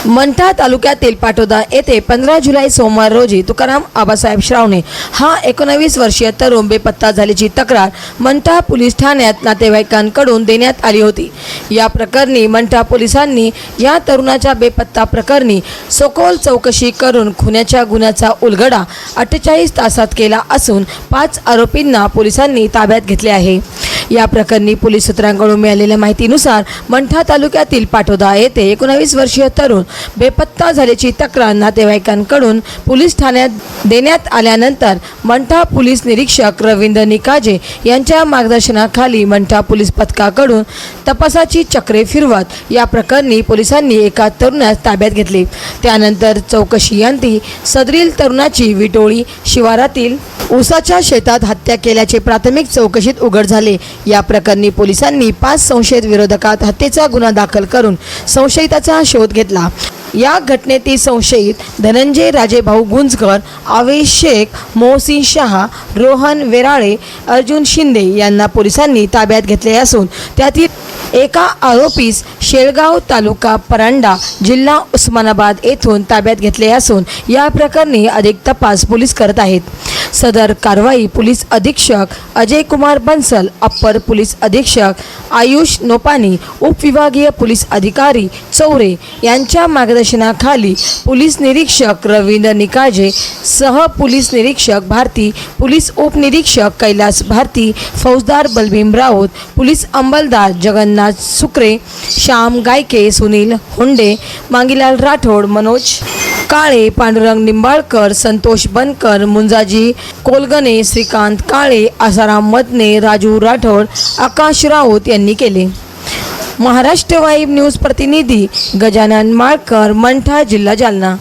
मंठा तालुक्यातील पाटोदा येथे 15 जुलै सोमवार रोजी तुकाराम आबासाहेब श्रावणे हा 19 वर्षीय तरुण बेपत्ता झाल्याची तक्रार मंठा पोलीस ठाण्यात नातेवाईकांकडून देण्यात आली होती। या प्रकरणी मंठा पोलिसांनी या तरुणाच्या बेपत्ता प्रकरणी सखोल चौकशी करून खुनाच्या गुन्ह्याचा उलगडा 48 तासात केला असून 5 आरोपींना पोलिसांनी ताब्यात घेतले आहे। या प्रकरणी पोलीस सूत्रांकडून मिळालेल्या माहितीनुसार मंठा तालुक्यातील पाटोदा येथे 19 वर्षीय तरुण बेपत्ता झाल्याची तक्रार नातेवाईकांकडून पोलीस ठाण्यात देण्यात आल्यानंतर मंठा पोलीस निरीक्षक रवींद्र निकाजे यांच्या मार्गदर्शनाखाली मंठा पोलीस पथकाकडून तपासाची चक्रे फिरवत या प्रकरणी पोलिसांनी एका तरुणास ताब्यात घेतले। त्यानंतर चौकशीअंती सदरील तरुणाची विटोळी शिवारातील ऊसाच्या शेतात हत्या केल्याचे प्राथमिक चौकशीत उघड झाले। या प्रकरणी पोलिसांनी 5 संशयित विरोधात हत्येचा गुन्हा दाखल करून संशयिताचा शोध घेतला। या घटनेतील संशयित धनंजय राजेभाऊ गुंजकर, आवेश शेख, मोहसिन शाह, रोहन वेराळे, अर्जुन शिंदे यांना पोलिसांनी ताब्यात घेतले असून त्यातील एका आरोपीस शेळगाव तालुका परांडा जिल्हा उस्मानाबाद येथून ताब्यात घेतले असून या प्रकरणी अधिक तपास पोलीस करत आहेत। सदर कारवाई पोलीस अधीक्षक अजय कुमार बंसल, अप्पर पोलीस अधीक्षक आयुष नोपानी, उपविभागीय पोलीस अधिकारी चौरे यांच्या मार्गदर्शनाखाली पोलीस निरीक्षक रवींद्र निकाजे सह पोलीस निरीक्षक भारती, पोलीस उपनिरीक्षक कैलास भारती, फौजदार बलभीम राऊत, पोलीस अंमलदार जगन्नाथ सुक्रे, श्याम गायके, सुनील हुंडे, मांगीलाल राठोड, मनोज काळे, पांडुरंग निंबाळकर, संतोष बनकर, मुंजाजी कोलगणे, श्रीकांत काळे, आसाराम मदने, राजू राठोड, आकाश राऊत यांनी केले। महाराष्ट्र वाईब न्यूज प्रतिनिधी गजानन माळकर, मंठा, जिल्हा जालना।